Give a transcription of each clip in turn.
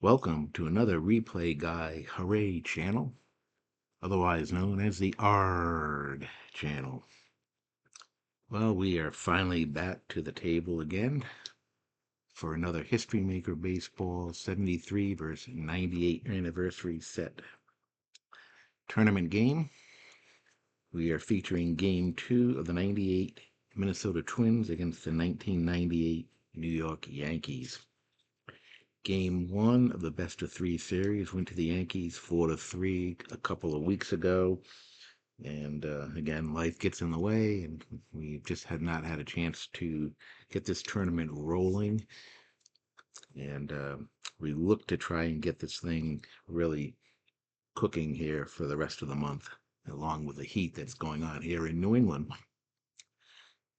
Welcome to another Replay Guy Hooray channel, otherwise known as the ARD channel. Well, we are finally back to the table again for another History Maker Baseball 73 versus 98 anniversary set tournament game. We are featuring Game 2 of the 98 Minnesota Twins against the 1998 New York Yankees. Game 1 of the best-of-3 series went to the Yankees 4-3 a couple of weeks ago. And again, life gets in the way, and we just had not had a chance to get this tournament rolling. And we look to try and get this thing really cooking here for the rest of the month, along with the heat that's going on here in New England.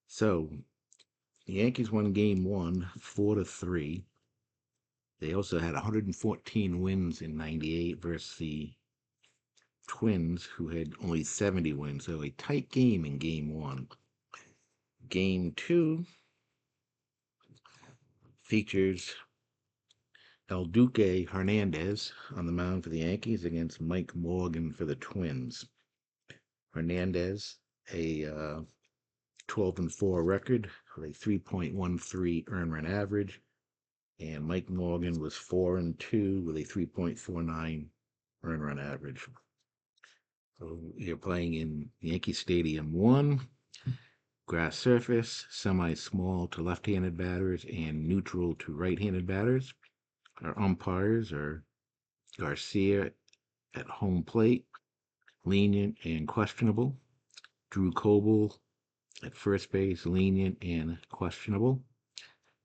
So the Yankees won Game 1 4-3. They also had 114 wins in 98 versus the Twins, who had only 70 wins. So a tight game in Game 1. Game 2 features El Duque Hernandez on the mound for the Yankees against Mike Morgan for the Twins. Hernandez, a 12-4 record with a 3.13 earned run average, and Mike Morgan was 4-2 with a 3.49 earned run average. So you're playing in Yankee Stadium 1, grass surface, semi-small to left-handed batters and neutral to right-handed batters. Our umpires are Garcia at home plate, lenient and questionable. Drew Coble at first base, lenient and questionable.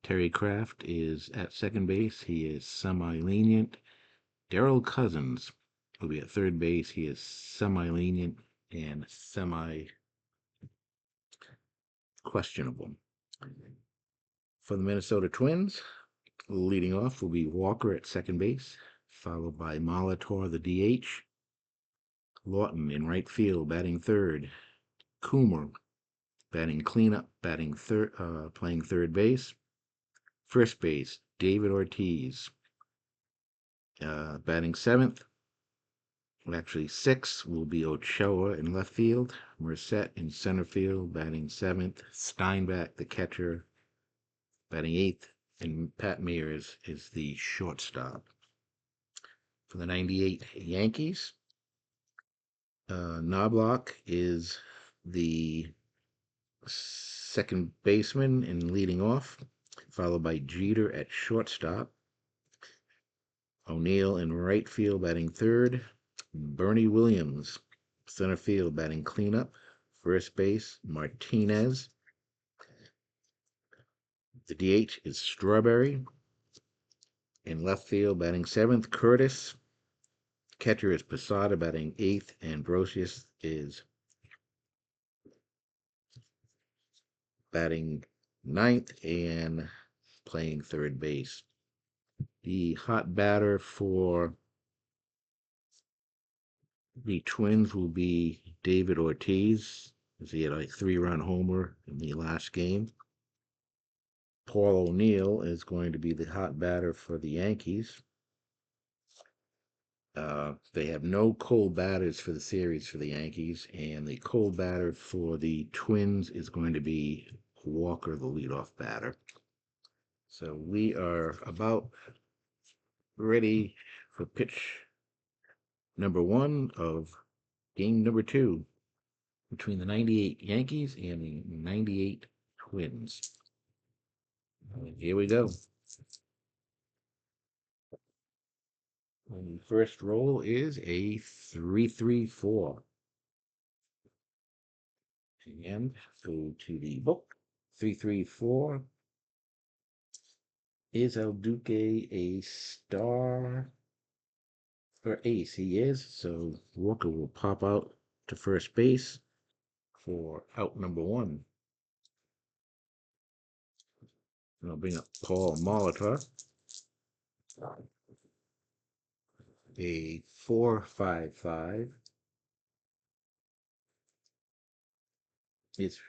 Terry Kraft is at second base. He is semi-lenient. Darrell Cousins will be at third base. He is semi-lenient and semi-questionable. For the Minnesota Twins, leading off will be Walker at second base, followed by Molitor, the DH. Lawton in right field, batting third. Coomer batting cleanup, playing third base. First base, David Ortiz, batting seventh. Actually, sixth will be Ochoa in left field. Merced in center field, batting seventh. Steinbach, the catcher, batting eighth. And Pat Mears is the shortstop. For the 98 Yankees, Knobloch is the second baseman and leading off, followed by Jeter at shortstop. O'Neill in right field, batting third. Bernie Williams, center field, batting cleanup. First base, Martinez. The DH is Strawberry. In left field, batting seventh, Curtis. Catcher is Posada, batting eighth, and Brosius is batting ninth and playing third base. The hot batter for the Twins will be David Ortiz, as he had a 3-run homer in the last game. Paul O'Neill is going to be the hot batter for the Yankees. They have no cold batters for the series for the Yankees, and the cold batter for the Twins is going to be Walker, the leadoff batter. So we are about ready for pitch number 1 of game number 2 between the 98 Yankees and the 98 Twins. And here we go. And the first roll is a 3-3-4. And go to the book. 3-3-4. Is El Duque a star or ace? He is. So Walker will pop out to first base for out number 1. And I'll bring up Paul Molitor. A 4-5-5. It's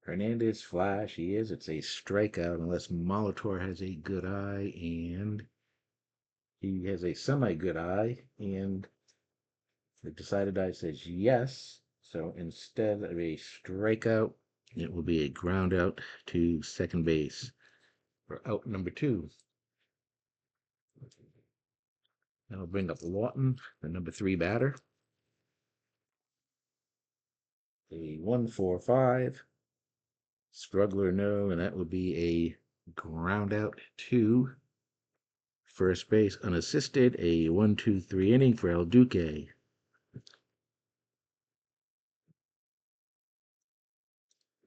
Hernandez flash. He is. It's a strikeout unless Molitor has a good eye, and He has a semi-good eye, and the decided eye says yes. So instead of a strikeout, it will be a ground out to second base for out number 2. That'll bring up Lawton, the number 3 batter. A 1-4-5. Struggler no, and that would be a ground out to first base unassisted. A 1-2-3 inning for El Duque.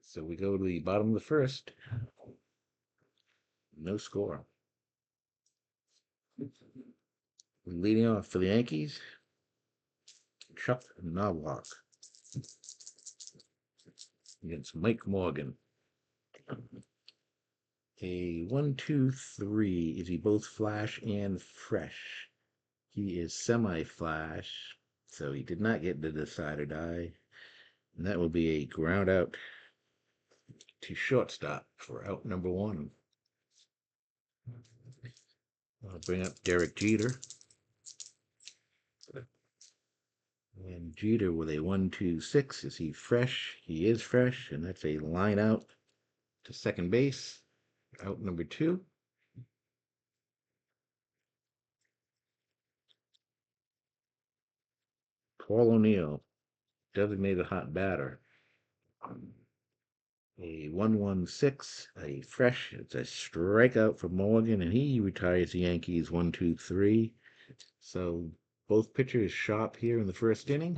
So we go to the bottom of the first. No score. Leading off for the Yankees, Chuck Knobloch against Mike Morgan. A 1-2-3. Is he both flash and fresh? He is semi-flash, so he did not get the decided eye. And that will be a ground out to shortstop for out number 1. I'll bring up Derek Jeter. And Jeter with a 1-2-6. Is he fresh? He is fresh, and that's a line out to second base. Out number 2. Paul O'Neill, designated hot batter. A 1-1-6, a fresh. It's a strikeout for Morgan, and he retires the Yankees 1-2-3. So both pitchers sharp here in the first inning.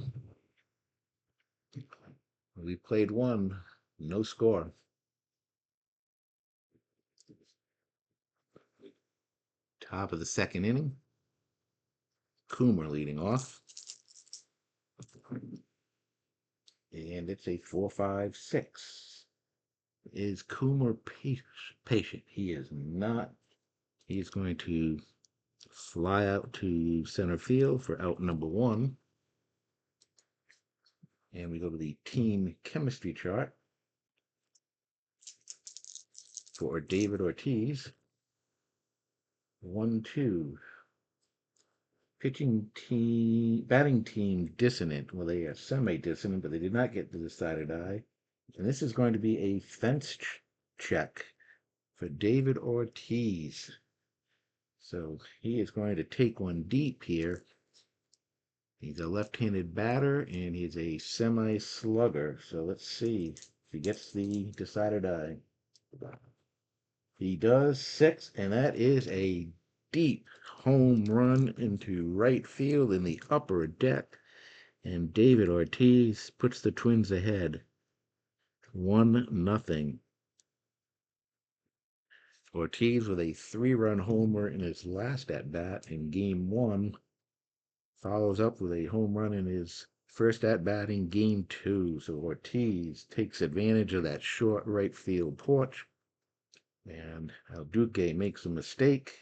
We played one, no score. Top of the second inning. Coomer leading off. And it's a 4-5-6. Is Coomer patient? He is not. He's going to fly out to center field for out number 1. And we go to the team chemistry chart for David Ortiz. 1-2. Pitching team, batting team dissonant. Well, they are semi-dissonant, but they did not get the decided eye. And this is going to be a fence check for David Ortiz. So he is going to take one deep here. He's a left-handed batter, and he's a semi-slugger. So let's see if he gets the decided eye. He does. 6, and that is a deep home run into right field in the upper deck. And David Ortiz puts the Twins ahead 1-0. Ortiz with a 3-run homer in his last at-bat in Game 1 follows up with a home run in his first at-bat in Game 2. So Ortiz takes advantage of that short right field porch, and El Duque makes a mistake,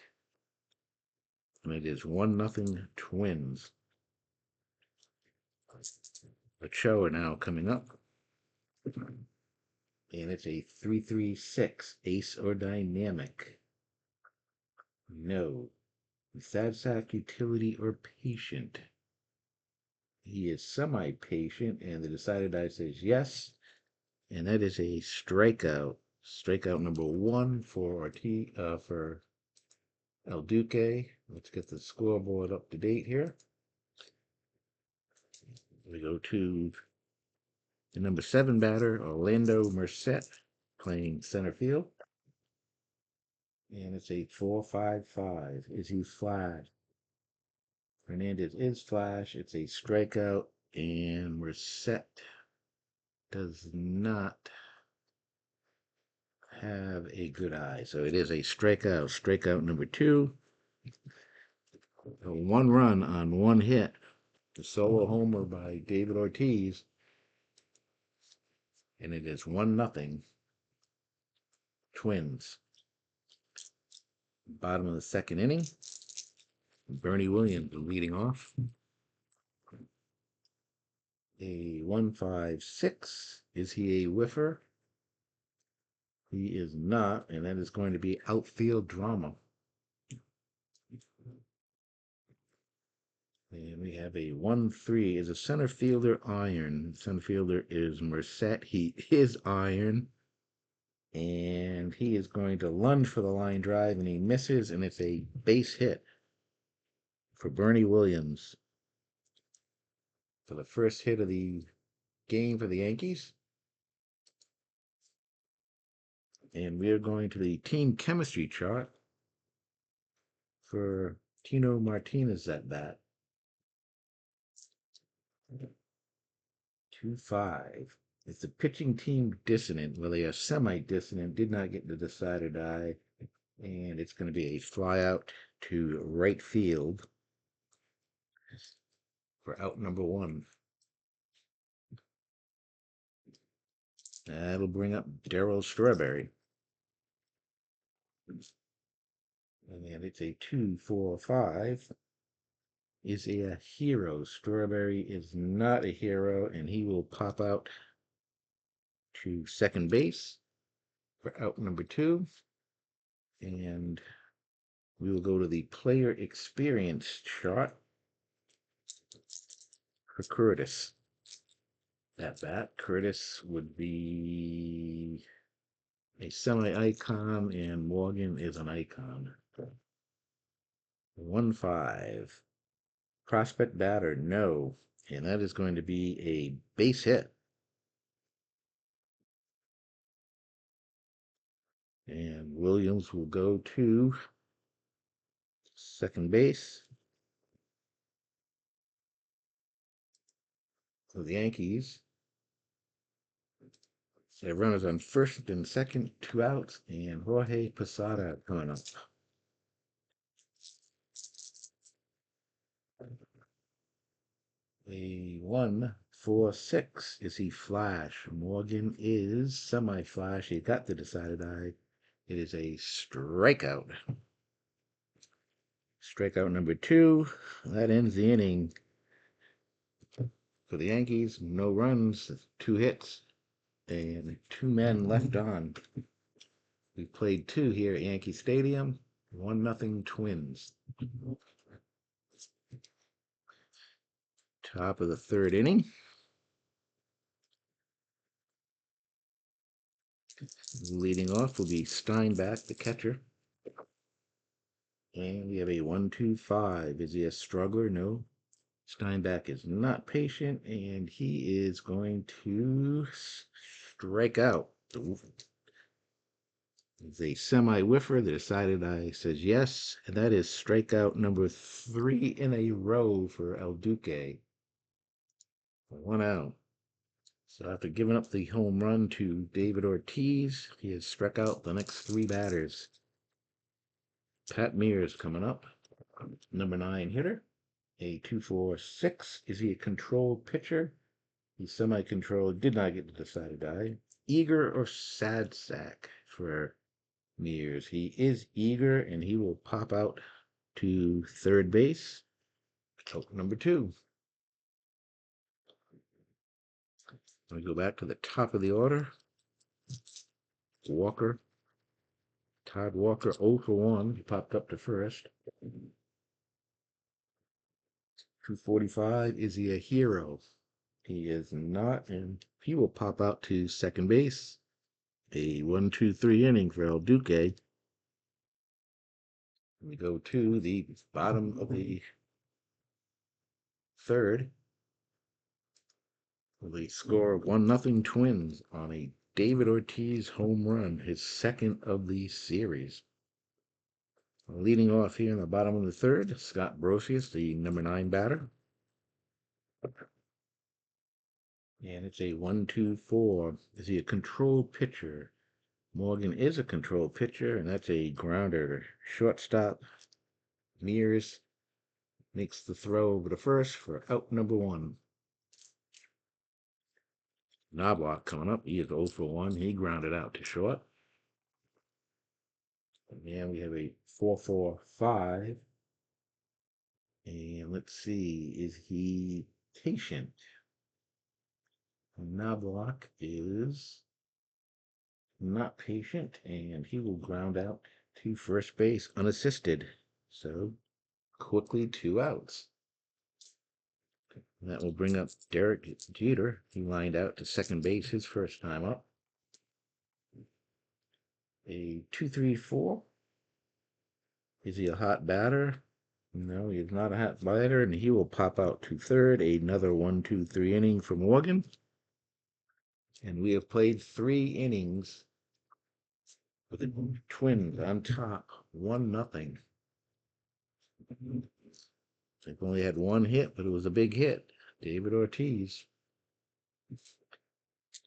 and it is 1-0 Twins. Ochoa now coming up, and it's a 3-3-6, ace or dynamic. No. Sad sack, utility, or patient. He is semi-patient, and the decided eye says yes, and that is a strikeout. Strikeout number 1 for for El Duque. Let's get the scoreboard up to date here. We go to the number 7 batter, Orlando Merced, playing center field. And it's a 4-5-5. Is he flash? Hernandez is flash. It's a strikeout, and Merced does not have a good eye. So it is a strikeout. Strikeout number 2. A 1 run on 1 hit. The solo homer by David Ortiz. And it is 1-0 Twins. Bottom of the second inning. Bernie Williams leading off. A 1-5-6. Is he a whiffer? He is not, and that is going to be outfield drama. we have a 1-3 is a center fielder iron. Center fielder is Merced. He is iron. And he is going to lunge for the line drive, and he misses, and it's a base hit for Bernie Williams for the first hit of the game for the Yankees. And we are going to the team chemistry chart for Tino Martinez at bat. 2-5. It's the pitching team dissonant. Well, they are semi-dissonant. Did not get the decider die. And it's going to be a fly out to right field for out number 1. That'll bring up Darryl Strawberry. And it's a 2-4-5. Is he a hero? Strawberry is not a hero, and he will pop out to second base for out number 2. And we will go to the player experience chart for Curtis. At bat, Curtis would be a semi-icon, and Morgan is an icon. 1-5. Prospect batter, no. And that is going to be a base hit. And Williams will go to second base for the Yankees. They have runners on first and second, 2 outs, and Jorge Posada coming up. A 1-4-6. Is he flash? Morgan is semi-flash. He got the decided eye. It is a strikeout. Strikeout number 2. That ends the inning. For the Yankees, no runs, 2 hits, and 2 men left on. We played 2 here at Yankee Stadium. 1-0 Twins. Top of the 3rd inning. Leading off will be Steinbach, the catcher. And we have a 1-2-5. Is he a struggler? No. Steinbach is not patient, and he is going to strike out. It's a semi-whiffer. The decided eye says yes, and that is strikeout number 3 in a row for El Duque. 1 out. So after giving up the home run to David Ortiz, he has struck out the next 3 batters. Pat Mears coming up, number 9 hitter. A 2-4-6. Is he a controlled pitcher? He's semi-controlled. Did not get the decided die. Eager or sad sack for Mears? He is eager, and he will pop out to third base. Out number 2. We go back to the top of the order. Walker. Todd Walker, 0 for 1. He popped up to first. 245. Is he a hero? He is not, and he will pop out to second base. A 1-2-3 inning for El Duque. We go to the bottom of the 3rd. They score 1-0 Twins on a David Ortiz home run, his 2nd of the series. Leading off here in the bottom of the 3rd, Scott Brosius, the number 9 batter. And it's a 1-2-4. Is he a controlled pitcher? Morgan is a controlled pitcher, and that's a grounder. Shortstop Mears makes the throw over to first for out number 1. Knobloch coming up. He is 0 for 1. He grounded out to short. And we have a 4-4-5. And let's see, is he patient? Knobloch is not patient, and he will ground out to first base unassisted. So quickly 2 outs. That will bring up Derek Jeter. He lined out to second base his first time up. A 2-3-4. Is he a hot batter? No, he is not a hot batter, and he will pop out to third. Another 1-2-3 inning for Morgan. And we have played 3 innings with the Twins on top, 1-0. They've only had 1 hit, but it was a big hit. David Ortiz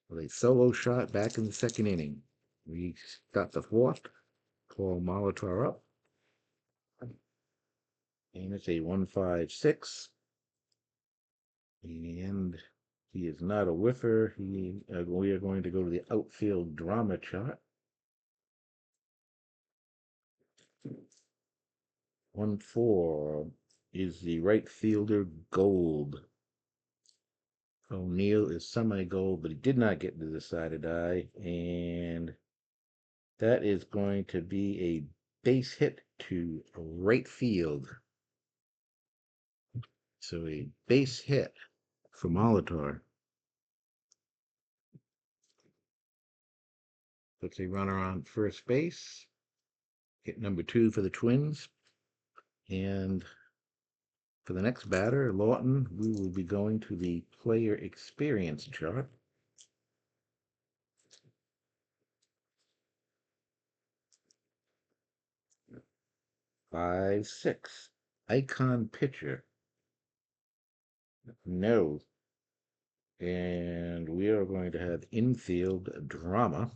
with a solo shot back in the second inning. We got the 4th. Paul Molitor up. And it's a 1-5-6. And he is not a whiffer. We are going to go to the outfield drama chart. 1-4 is the right fielder Gold. O'Neill is semi-gold, but he did not get to the side of die. And that is going to be a base hit to right field. So a base hit for Molitor. Puts a runner on first base. Hit number 2 for the Twins. And for the next batter, Lawton, we will be going to the player experience chart. Five, 6. Icon pitcher. No. And we are going to have infield drama.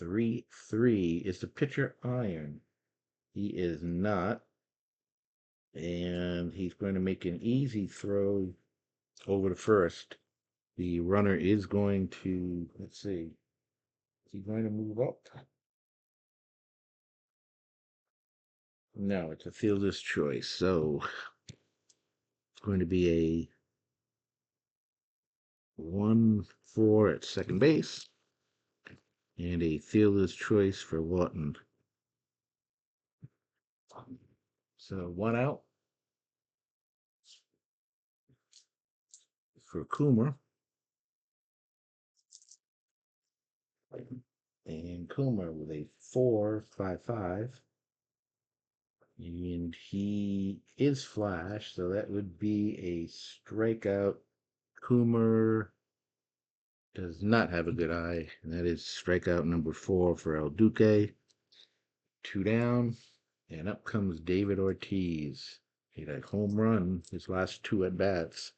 3-3. Is the pitcher iron? He is not. And he's going to make an easy throw over to first. The runner is going to, let's see, is he going to move up? No, it's a fielder's choice. So it's going to be a 1-4 at second base and a fielder's choice for Lawton. So 1 out for Coomer. And Coomer with a 4.55. And he is flash, so that would be a strikeout. Coomer does not have a good eye, and that is strikeout number 4 for El Duque. 2 down, and up comes David Ortiz. He had a home run his last 2 at bats.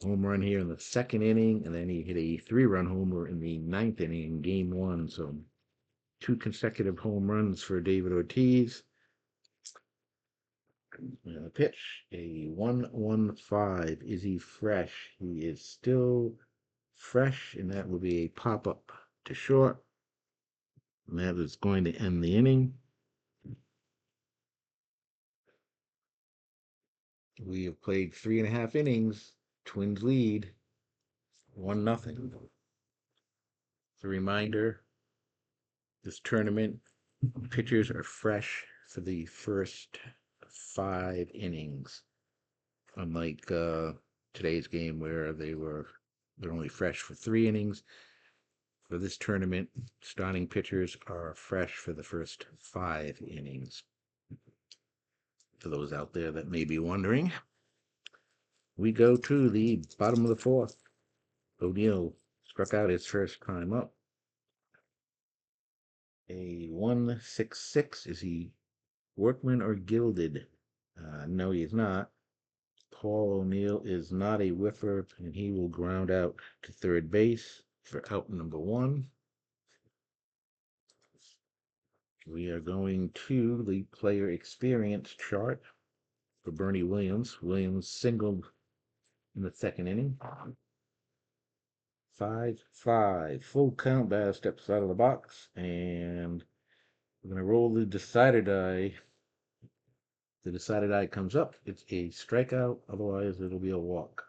Home run here in the second inning, and then he hit a 3-run homer in the 9th inning in game 1. So 2 consecutive home runs for David Ortiz. And the pitch, a 1-1-5. Is he fresh? He is still fresh, and that will be a pop-up to short. And that is going to end the inning. We have played 3.5 innings. Twins lead 1-0. As a reminder, this tournament, pitchers are fresh for the first 5 innings. Unlike today's game where they're only fresh for 3 innings. For this tournament, starting pitchers are fresh for the first 5 innings. For those out there that may be wondering, we go to the bottom of the 4th. O'Neill struck out his first time up. A 1-6-6. Is he workman or gilded? No, he is not. Paul O'Neill is not a whiffer, and he will ground out to third base for out number 1. We are going to the player experience chart for Bernie Williams. Williams singled in the second inning. 5-5. Full count. Batter steps out of the box, and we're going to roll the decided die. The decided die comes up. It's a strikeout. Otherwise, it'll be a walk.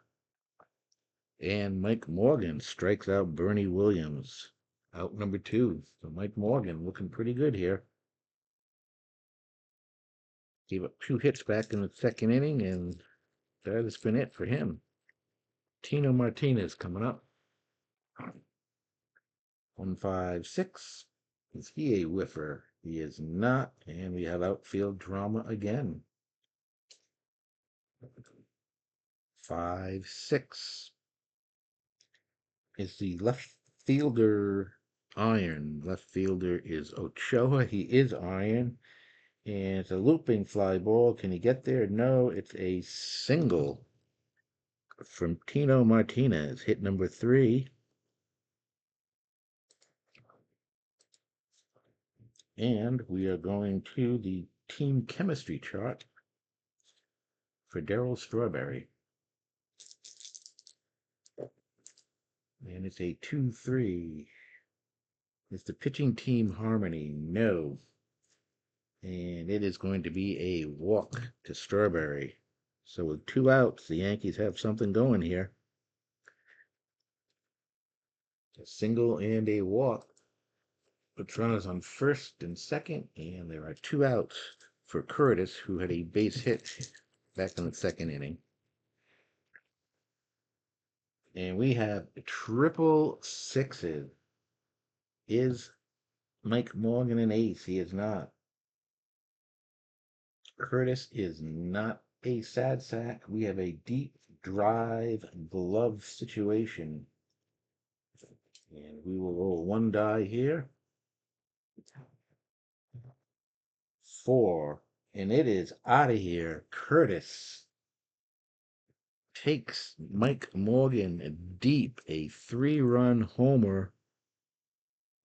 And Mike Morgan strikes out Bernie Williams. Out number 2. So Mike Morgan looking pretty good here. Gave up 2 hits back in the second inning, and that has been it for him. Tino Martinez coming up. 1-5-6. Is he a whiffer? He is not, and we have outfield drama again. 5-6. Is the left fielder iron? Left fielder is Ochoa. He is iron. And it's a looping fly ball. Can he get there? No, it's a single from Tino Martinez. Hit number 3. And we are going to the team chemistry chart for Darryl Strawberry. And it's a 2-3. Is the pitching team harmony? No. And it is going to be a walk to Strawberry. So with 2 outs, the Yankees have something going here. A single and a walk. Puts runners on first and second, and there are 2 outs for Curtis, who had a base hit back in the second inning. And we have triple sixes. Is Mike Morgan an ace? He is not. Curtis is not a sad sack. We have a deep drive glove situation. And we will roll 1 die here. 4. And it is out of here. Curtis takes Mike Morgan deep, a 3-run homer.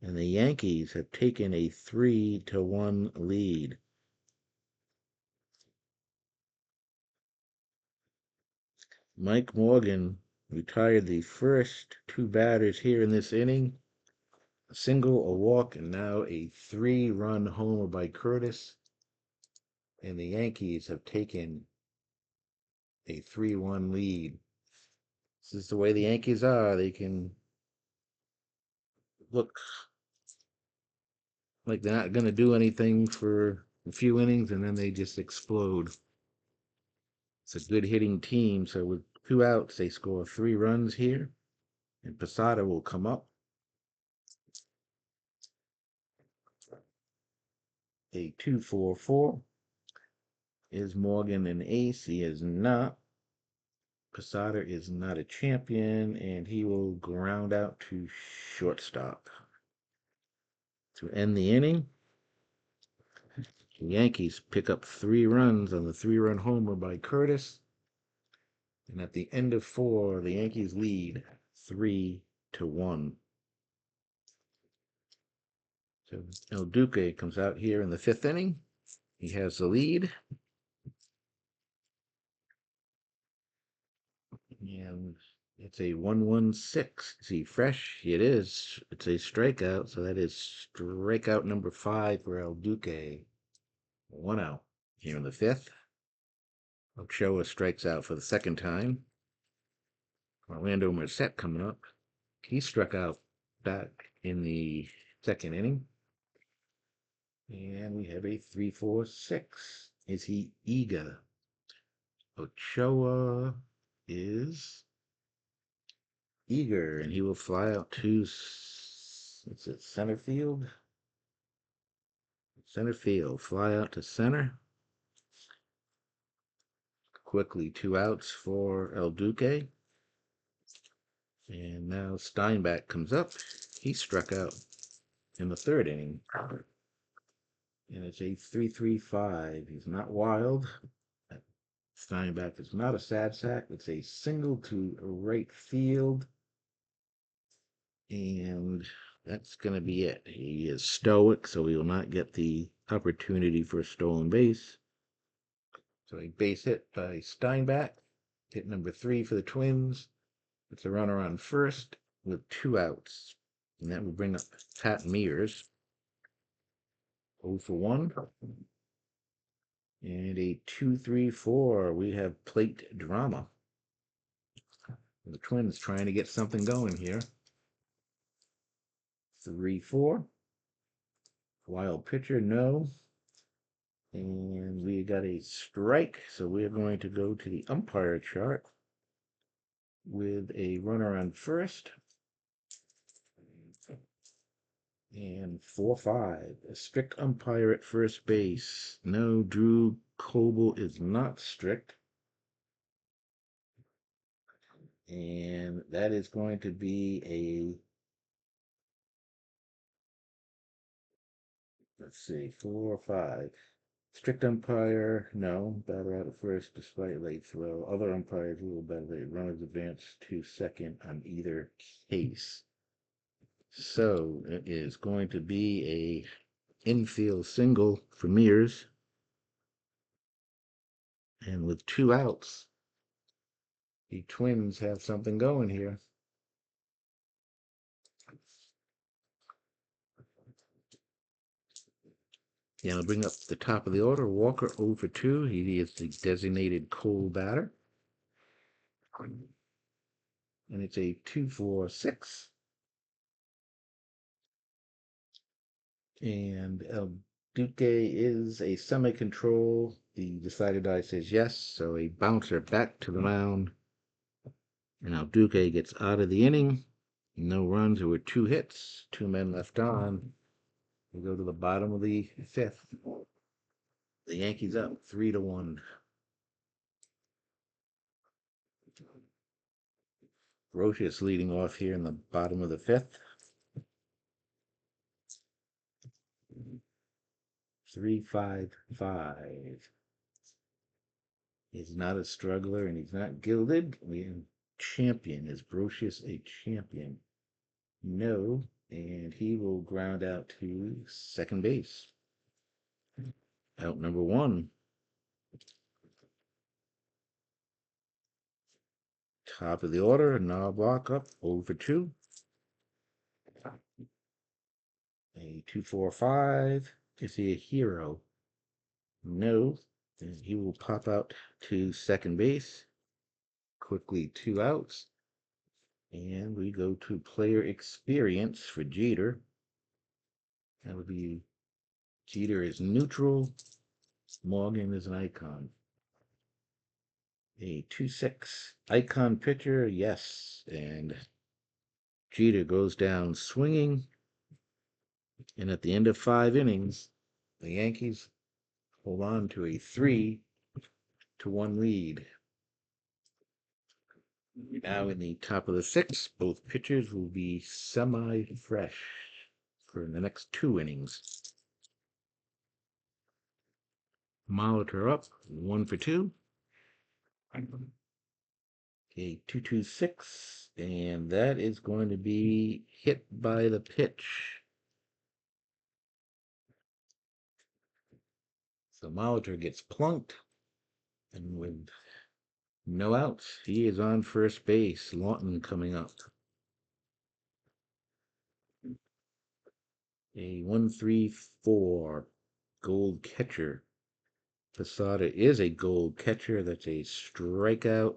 And the Yankees have taken a 3-1 lead. Mike Morgan retired the first 2 batters here in this inning. A single, a walk, and now a 3-run homer by Curtis. And the Yankees have taken a 3-1 lead. This is the way the Yankees are. They can look like they're not going to do anything for a few innings, and then they just explode. It's a good hitting team. So with 2 outs, they score 3 runs here. And Posada will come up. A 2-4-4. Is Morgan an ace? He is not. Posada is not a champion, and he will ground out to shortstop. To end the inning, the Yankees pick up 3 runs on the 3-run homer by Curtis. And at the end of 4, the Yankees lead 3-1. So El Duque comes out here in the 5th inning. He has the lead. And it's a 1-1-6. Is he fresh? It is. It's a strikeout, so that is strikeout number 5 for El Duque. 1 out. Here in the 5th, Ochoa strikes out for the 2nd time. Orlando Merced coming up. He struck out back in the 2nd inning. And we have a 3-4-6. Is he eager? Ochoa is eager, and he will fly out to, what's it, center field? Center field. Fly out to center. Quickly 2 outs for El Duque. And now Steinbach comes up. He struck out in the 3rd inning. And it's a 3-3-5. He's not wild. Steinbach is not a sad sack. It's a single to right field. And that's going to be it. He is stoic, so he will not get the opportunity for a stolen base. So a base hit by Steinbach. Hit number 3 for the Twins. It's a runner on first with 2 outs. And that will bring up Pat Mears. 0 for 1. And a 2-3-4. We have plate drama. The Twins trying to get something going here. 3-4. Wild pitcher, no. And we got a strike, so we're going to go to the umpire chart with a runner on first. And 4-5. A strict umpire at first base. No, Drew Coble is not strict. And that is going to be a, let's see, 4-5. Strict umpire, no. Batter out at first despite late throw. Other umpires rule better. Runners advance to second on either case. So it is going to be a infield single for Mears. And with 2 outs, the Twins have something going here. Yeah, I'll bring up the top of the order. Walker 0 for 2. He is the designated cold batter. And it's a 2-4-6. And El Duque is a semi-control. The decided die says yes, so a bouncer back to the mound. And El Duque gets out of the inning. No runs. There were 2 hits, 2 men left on. We go to the bottom of the 5th. The Yankees up 3-1. Roches leading off here in the bottom of the 5th. 3-5-5. He's not a struggler and he's not gilded. Champion. Is Brocious a champion? No. And he will ground out to second base. Out number 1. Top of the order. Knobloch up 0 for 2. A 2-4-5. Is he a hero? No. And he will pop out to second base. Quickly 2 outs. And we go to player experience for Jeter. That would be Jeter is neutral. Morgan is an icon. A 2-6 icon pitcher, yes. And Jeter goes down swinging. And at the end of 5 innings, the Yankees hold on to a 3-1 lead. Now in the top of the 6th, both pitchers will be semi-fresh for the next 2 innings. Molitor up 1 for 2. A 2-2-6, and that is going to be hit by the pitch. So Molitor gets plunked, and with no outs, he is on first base. Lawton coming up. A 1-3-4 gold catcher. Posada is a gold catcher. That's a strikeout.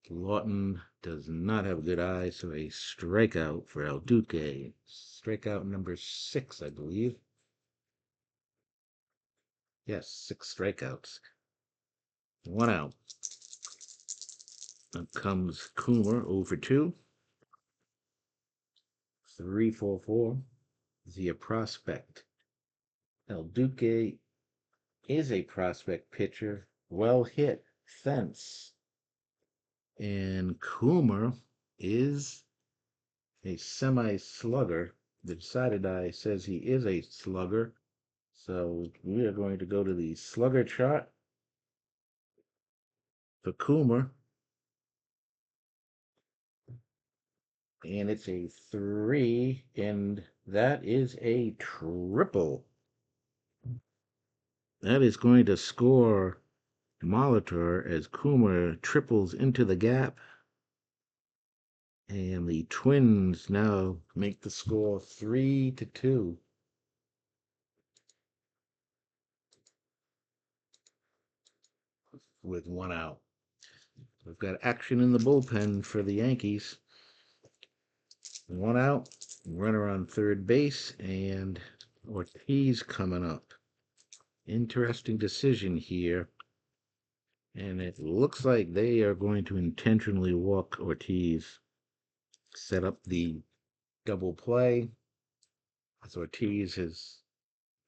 Lawton does not have a good eye, so a strikeout for El Duque. Strikeout number 6, I believe. Yes, 6 strikeouts. 1 out. Up comes Coomer 0 for 2. 3-4-4. Is he a prospect? El Duque is a prospect pitcher. Well hit. Fence. And Coomer is a semi-slugger. The decided eye says he is a slugger. So we are going to go to the slugger chart for Coomer. And it's a 3, and that is a triple. That is going to score Molitor as Coomer triples into the gap. And the Twins now make the score 3-2. With 1 out. We've got action in the bullpen for the Yankees. 1 out, runner on third base, and Ortiz coming up. Interesting decision here. And it looks like they are going to intentionally walk Ortiz, set up the double play, as Ortiz has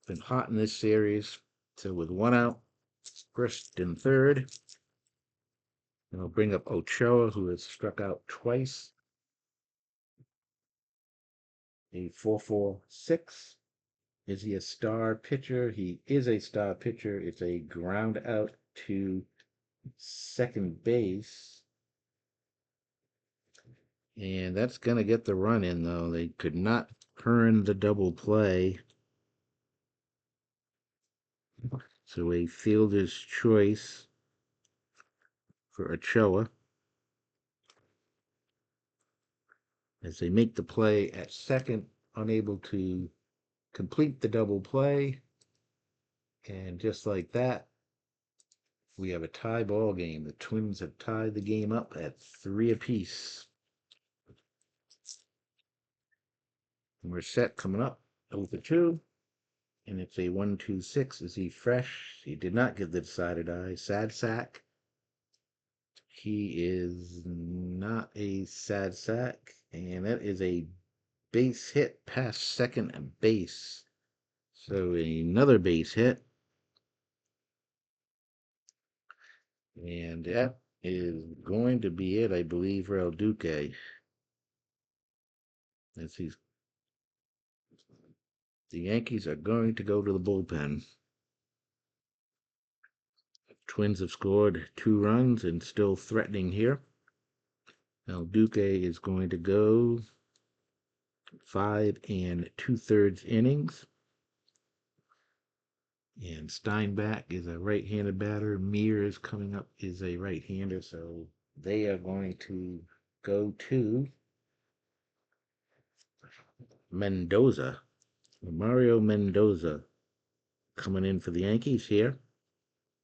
been hot in this series. So with one out, first and third, and I'll bring up Ochoa, who has struck out twice. A 4.46. Is he a star pitcher? He is a star pitcher. It's a ground out to second base. And that's going to get the run in, though. They could not earn the double play. So a fielder's choice for Ochoa as they make the play at second, unable to complete the double play. And just like that, we have a tie ball game. The Twins have tied the game up at 3 apiece. And we're set coming up 0-2. And it's a 1-2-6. Is he fresh? He did not get the decided eye. Sad sack. He is not a sad sack. And that is a base hit past second base. So another base hit. And that is going to be it, I believe, for El Duque. As he's the Yankees are going to go to the bullpen. Twins have scored 2 runs and still threatening here. El Duque is going to go 5 2/3 innings. And Steinbach is a right-handed batter. Mears coming up is a right-hander. So they are going to go to Mendoza. Mario Mendoza coming in for the Yankees here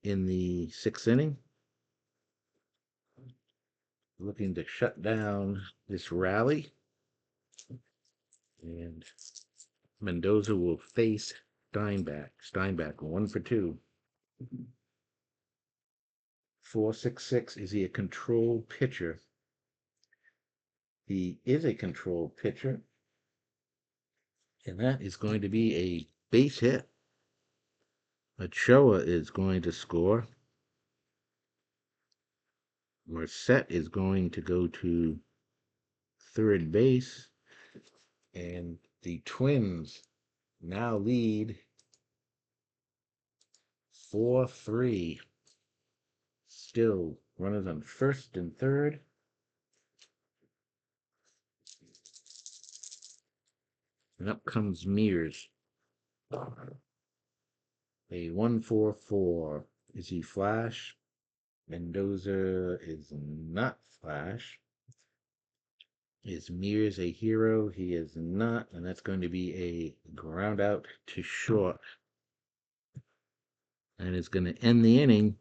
in the 6th inning. Looking to shut down this rally. And Mendoza will face Steinbach. Steinbach 1 for 2. 4.66. Is he a control pitcher? He is a control pitcher. And that is going to be a base hit. Ochoa is going to score. Morset is going to go to third base. And the Twins now lead 4-3. Still runners on first and third. And up comes Mears. A 1.44. Is he flash? Mendoza is not flash. Is Mears a hero? He is not, and that's going to be a ground out to short. And it's going to end the inning.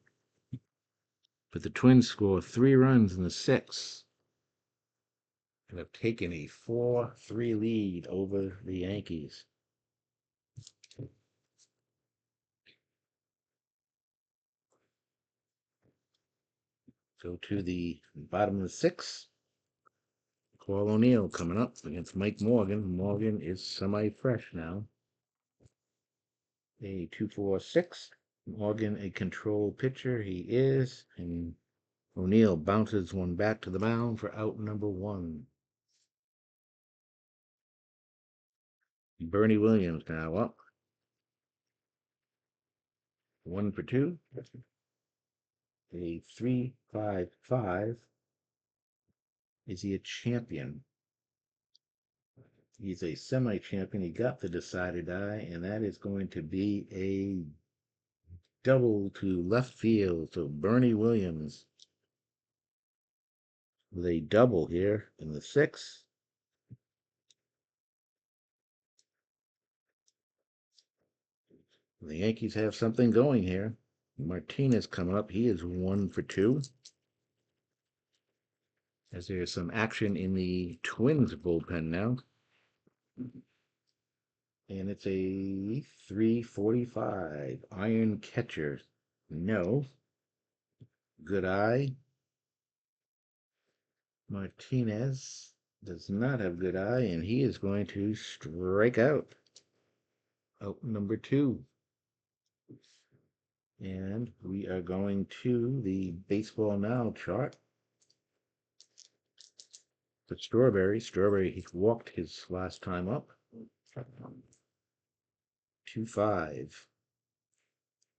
But the Twins score 3 runs in the 6th. And have taken a 4-3 lead over the Yankees. So to the bottom of the 6th. Paul O'Neill coming up against Mike Morgan. Morgan is semi-fresh now. A 2.46. Morgan a control pitcher. He is. And O'Neill bounces one back to the mound for out number 1. Bernie Williams now up. 1 for 2. A 3.55. Is he a champion? He's a semi-champion. He got the decided eye, and that is going to be a double to left field. So Bernie Williams with a double here in the 6th. The Yankees have something going here. Martinez coming up. He is 1 for 2. As there's some action in the Twins bullpen now. And it's a 345. Iron catcher. No. Good eye. Martinez does not have good eye, and he is going to strike out. Out number 2. And we are going to the Baseball Now chart. For Strawberry. Strawberry, he walked his last time up. 2-5.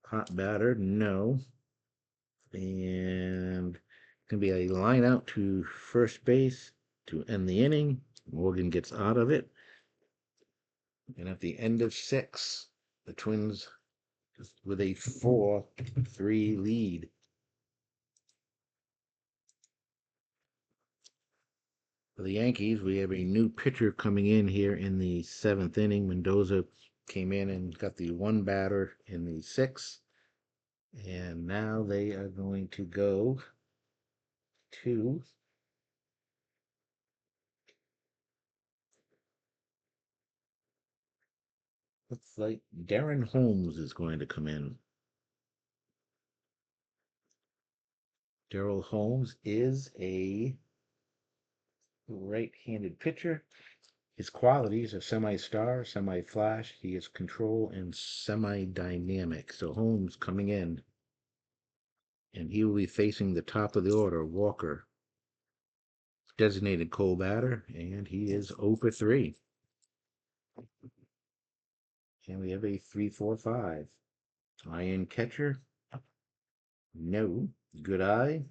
Hot batter, no. And going to be a line out to first base to end the inning. Morgan gets out of it. And at the end of 6, the Twins with a 4-3 lead. For the Yankees, we have a new pitcher coming in here in the 7th inning. Mendoza came in and got the 1 batter in the 6th. And now they are going to go to looks like Darren Holmes is going to come in. Darrell Holmes is a right-handed pitcher. His qualities are semi-star, semi-flash. He is control and semi-dynamic. So Holmes coming in, and he will be facing the top of the order, Walker. Designated cold batter, and he is 0 for 3. And we have a 3-4-5. Iron catcher. No. Good eye.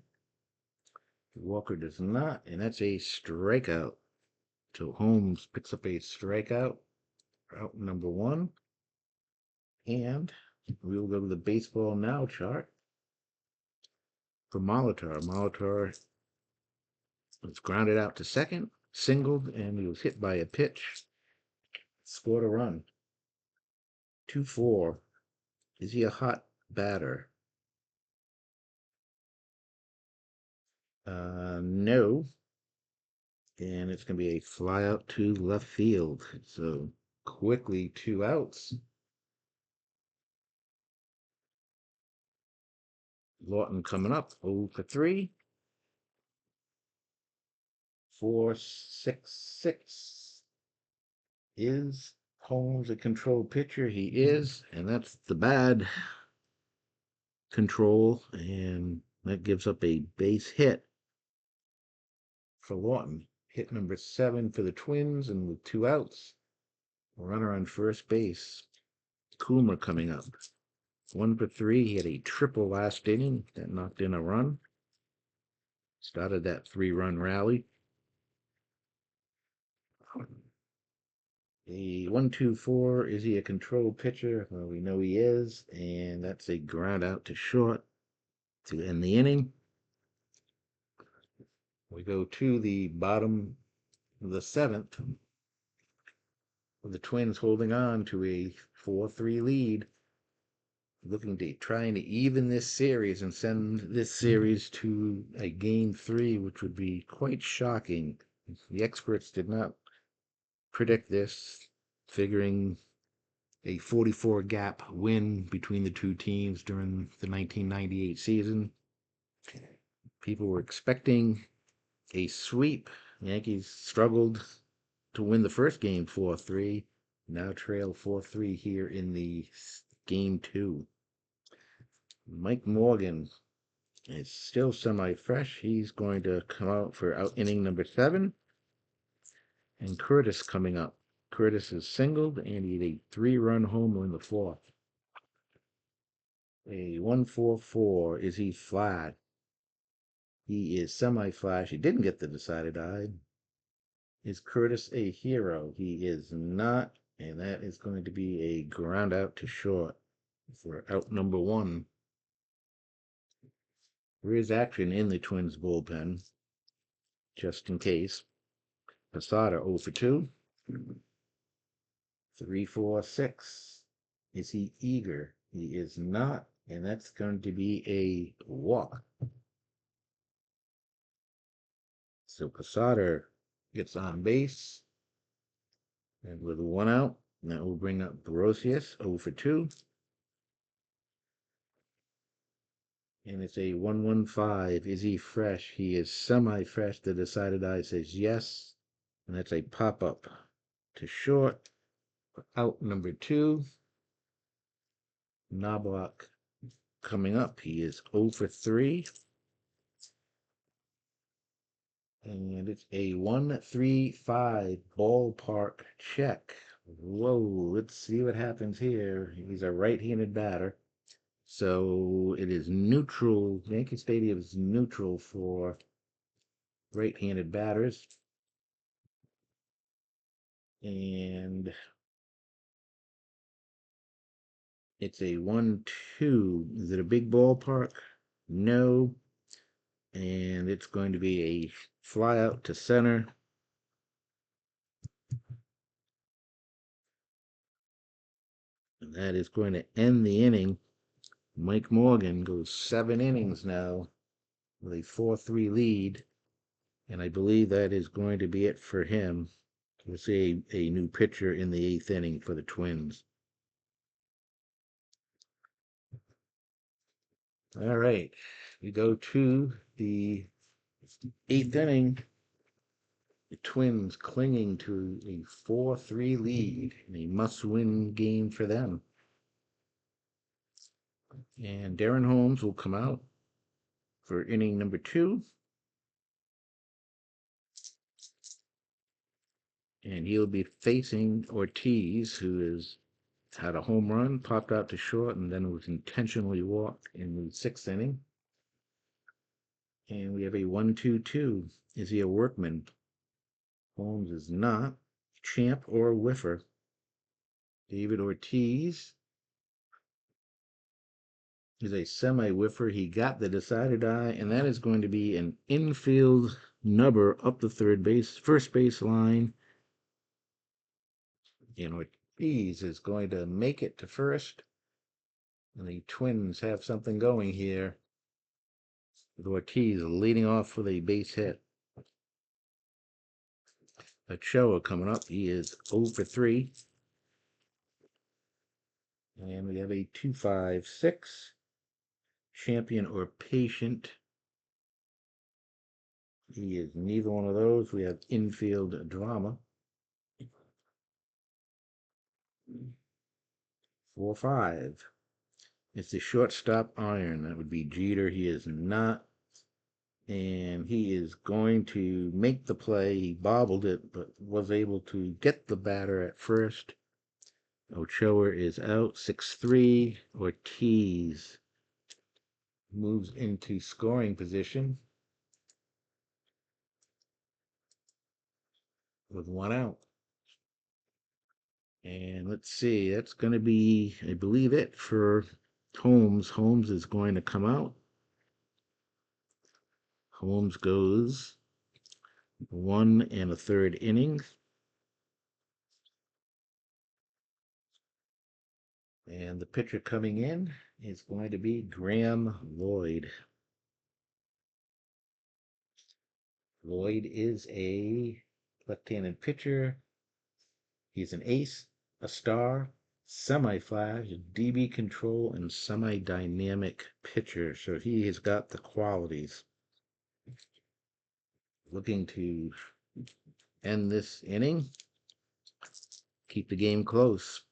Walker does not, and that's a strikeout. So Holmes picks up a strikeout, out number 1. And we will go to the Baseball Now chart for Molitor. Molitor was grounded out to second, singled, and he was hit by a pitch. Scored a run. 2-4. Is he a hot batter? No. And it's going to be a fly out to left field. So quickly 2 outs. Lawton coming up, 0 for 3. 4-6-6. Is Holmes a control pitcher? He is, and that's the bad control, and that gives up a base hit for Lawton. Hit number 7 for the Twins, and with 2 outs, runner on first base. Coomer coming up. 1 for 3. He had a triple last inning that knocked in a run. Started that 3-run rally. A 1-2-4. Is he a control pitcher? Well, we know he is, and that's a ground out to short to end the inning. We go to the bottom of the 7th, with the Twins holding on to a 4-3 lead, looking to trying to even this series and send this series to a game 3, which would be quite shocking. The experts did not predict this, figuring a 44 gap win between the 2 teams during the 1998 season. People were expecting a sweep. Yankees struggled to win the first game 4-3. Now trail 4-3 here in the game 2. Mike Morgan is still semi-fresh. He's going to come out for out inning number 7. And Curtis coming up. Curtis is singled, and he had a 3-run homer in the 4th. A 1-4-4. Is he flat? He is semi-flash. He didn't get the decided eye. Is Curtis a hero? He is not, and that is going to be a ground out to short for out number 1. There is action in the Twins bullpen, just in case. Posada 0 for 2. 3-4-6. Is he eager? He is not, and that's going to be a walk. So Posada gets on base, and with 1 out, Now we'll bring up Borosius, 0 for 2. And it's a 115. Is he fresh? He is semi-fresh. The decided eye says yes. And that's a pop-up to short. Out number 2. Knobloch coming up. He is 0 for 3. And it's a 135 ballpark check. Whoa, let's see what happens here. He's a right-handed batter. So it is neutral. Yankee Stadium is neutral for right-handed batters. And it's a 1-2. Is it a big ballpark? No. And it's going to be a fly out to center. And that is going to end the inning. Mike Morgan goes 7 innings now with a 4-3 lead. And I believe that is going to be it for him. We'll see a new pitcher in the 8th inning for the Twins. All right, we go to the 8th inning. The Twins clinging to a 4-3 lead in a must-win game for them. And Darren Holmes will come out for inning number 2. And he'll be facing Ortiz, who has had a home run, popped out to short, and then was intentionally walked in the 6th inning. And we have a 1-2-2. Is he a workman? Holmes is not. Champ or whiffer? David Ortiz is a semi-whiffer. He got the decided eye, and that is going to be an infield nubber up the first base line. And Ortiz is going to make it to first. And the Twins have something going here, with Ortiz leading off with a base hit. Ochoa coming up. He is 0 for 3. And we have a 2-5-6. Champion or patient. He is neither one of those. We have infield drama. 4-5. It's the shortstop iron. That would be Jeter. He is not. And he is going to make the play. He bobbled it, but was able to get the batter at first. Ochoa is out. 6-3. Ortiz moves into scoring position with 1 out. And let's see, that's going to be, I believe, it for Holmes. Holmes is going to come out. Holmes goes 1 1/3 innings. And the pitcher coming in is going to be Graham Lloyd. Lloyd is a left-handed pitcher. He's an ace, a star, semi-flash, DB control, and semi-dynamic pitcher. So he has got the qualities. Looking to end this inning, keep the game close.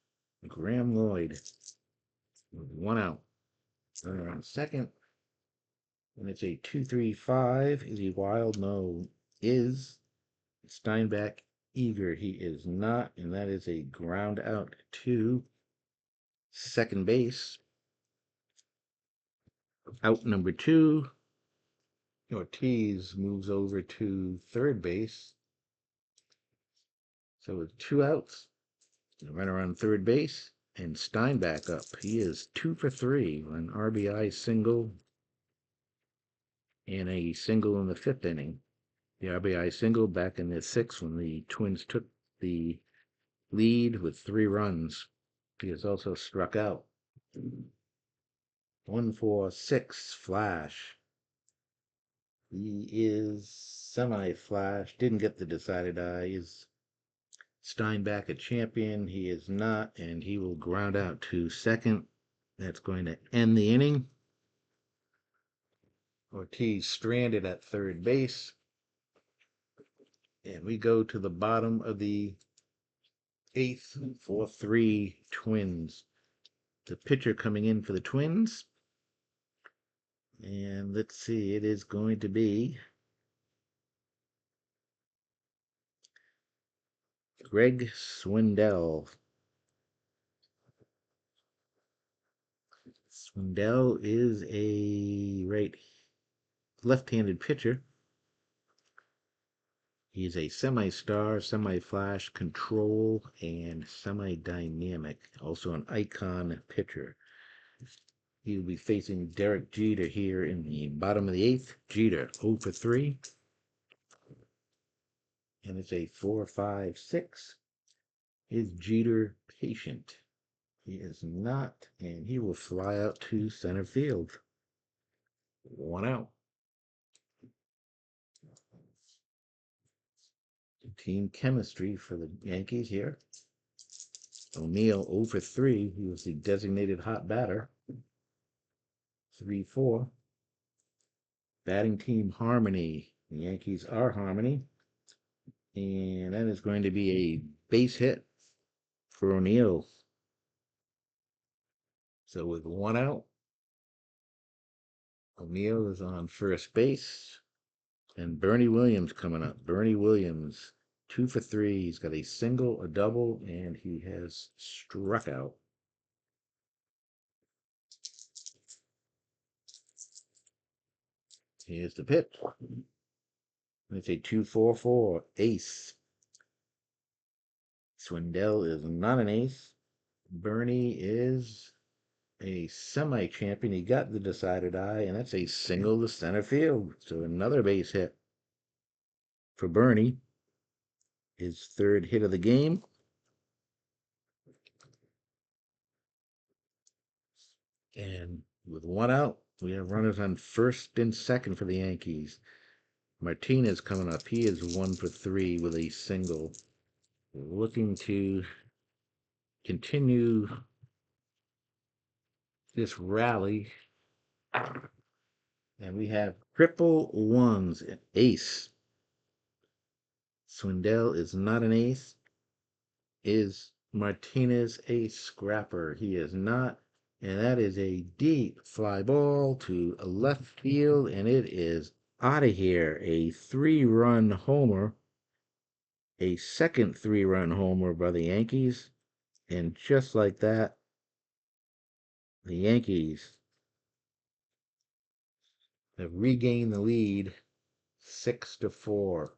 Graham Lloyd, 1 out. Runner on second. And it's a 2-3-5. Is he wild? No. Is Steinbach eager? He is not. And that is a ground out to second base. Out number 2. Ortiz moves over to third base. So with 2 outs, the runner on third base, and Steinbach up. He is 2 for 3. An RBI single and a single in the 5th inning. The RBI single back in the 6th when the Twins took the lead with 3 runs. He has also struck out. 1-4-6 flash. He is semi-flash. Didn't get the decided eye. Is Steinbach a champion? He is not, and he will ground out to second. That's going to end the inning. Ortiz stranded at third base. And we go to the bottom of the eighth, 4-3 Twins. The pitcher coming in for the Twins. And let's see, it is going to be Greg Swindell. Swindell is a left-handed pitcher. He's a semi-star, semi-flash, control, and semi-dynamic. Also an icon pitcher. He will be facing Derek Jeter here in the bottom of the eighth. Jeter 0 for 3. And it's a 4-5-6. Is Jeter patient? He is not, and he will fly out to center field. 1 out. Team chemistry for the Yankees here. O'Neill 0 for 3. He was the designated hot batter. 3-4. Batting team harmony. The Yankees are harmony. And that is going to be a base hit for O'Neill. So with 1 out, O'Neill is on first base. And Bernie Williams coming up. Bernie Williams, 2 for 3. He's got a single, a double, and he has struck out. Here's the pitch. It's a 2-4-4 ace. Swindell is not an ace. Bernie is a semi-champion. He got the decided eye, and that's a single to center field. So another base hit for Bernie. His third hit of the game. And with 1 out, we have runners on first and second for the Yankees. Martinez coming up. He is 1 for 3 with a single. Looking to continue this rally. And we have triple ones, ace. Swindell is not an ace. Is Martinez a scrapper? He is not. And that is a deep fly ball to left field, and it is out of here. A 3-run homer. A second 3-run homer by the Yankees. And just like that, the Yankees have regained the lead 6-4.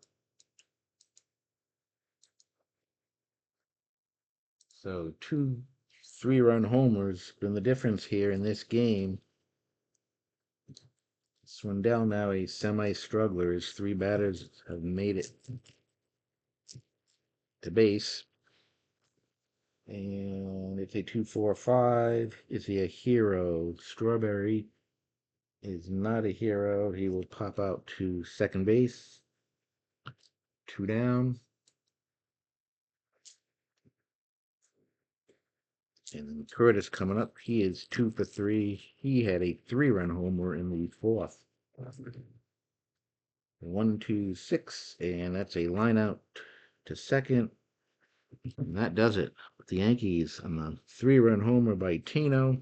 So 2 3-run homers been the difference here in this game. Swindell now a semi-struggler. His 3 batters have made it to base. And it's a 2-4-5. Is he a hero? Strawberry is not a hero. He will pop out to second base. 2 down. And Curtis coming up. He is 2 for 3. He had a 3-run homer in the 4th. 1-2-6, and that's a line out to second. And that does it with the Yankees on the 3-run homer by Tino.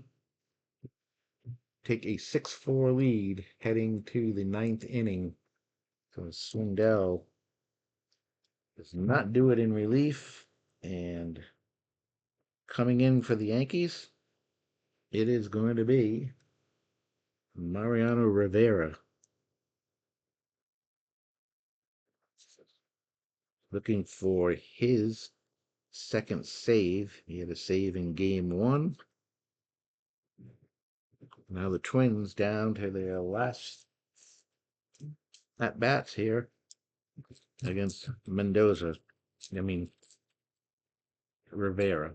Take a 6-4 lead heading to the 9th inning. So Swindell does not do it in relief. And coming in for the Yankees, it is going to be Mariano Rivera. Looking for his second save. He had a save in game 1. Now the Twins down to their last at bats here against Mendoza. I mean Rivera.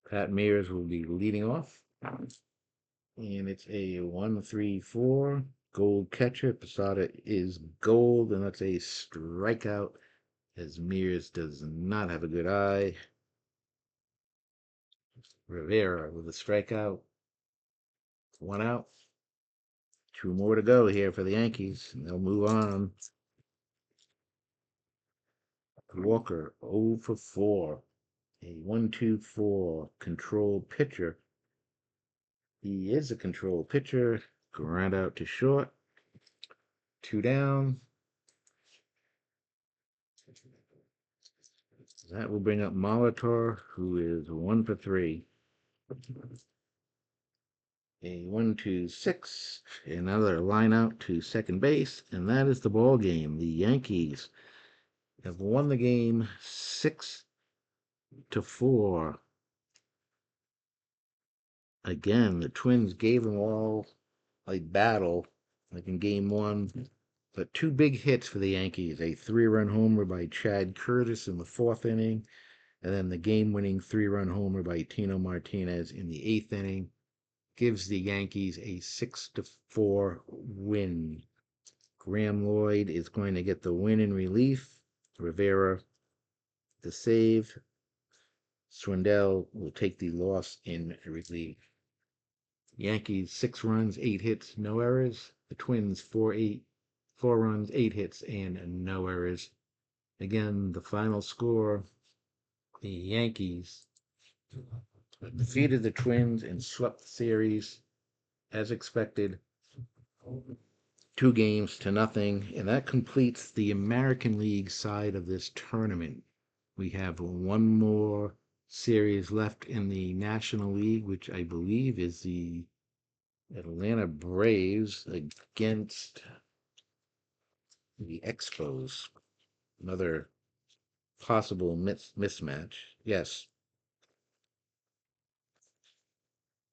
Pat Mears will be leading off. And it's a 1-3-4 gold catcher. Posada is gold, and that's a strikeout as Mears does not have a good eye. Rivera with a strikeout. 1 out. 2 more to go here for the Yankees. And they'll move on. Walker 0 for 4. A 1-2-4 control pitcher. He is a control pitcher. Ground out to short. 2 down. That will bring up Molitor, who is 1 for 3. A 1-2-6. Another line out to second base, and that is the ball game. The Yankees have won the game 6-4. Again, the Twins gave them all a battle, like in game 1. But 2 big hits for the Yankees. A 3-run homer by Chad Curtis in the 4th inning, and then the game-winning 3-run homer by Tino Martinez in the 8th inning. Gives the Yankees a 6-4 win. Graham Lloyd is going to get the win in relief. Rivera the save. Swindell will take the loss in relief. Yankees 6 runs, 8 hits, no errors. The Twins 4 runs, 8 hits, and no errors. Again, the final score: the Yankees defeated the Twins and swept the series as expected, 2-0, and that completes the American League side of this tournament. We have 1 more series left in the National League, which I believe is the Atlanta Braves against the Expos. Another possible mismatch. Yes,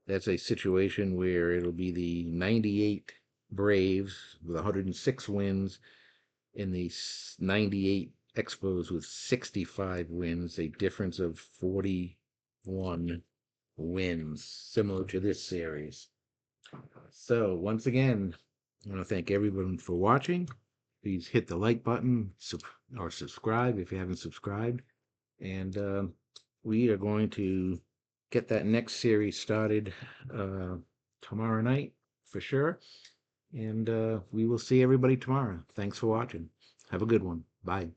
that's a situation where it'll be the 98 Braves with 106 wins and the 98 Expos with 65 wins, a difference of 41 wins, similar to this series. So once again, I want to thank everyone for watching. Please hit the like button or subscribe if you haven't subscribed. And we are going to get that next series started tomorrow night for sure. And we will see everybody tomorrow. Thanks for watching. Have a good one. Bye.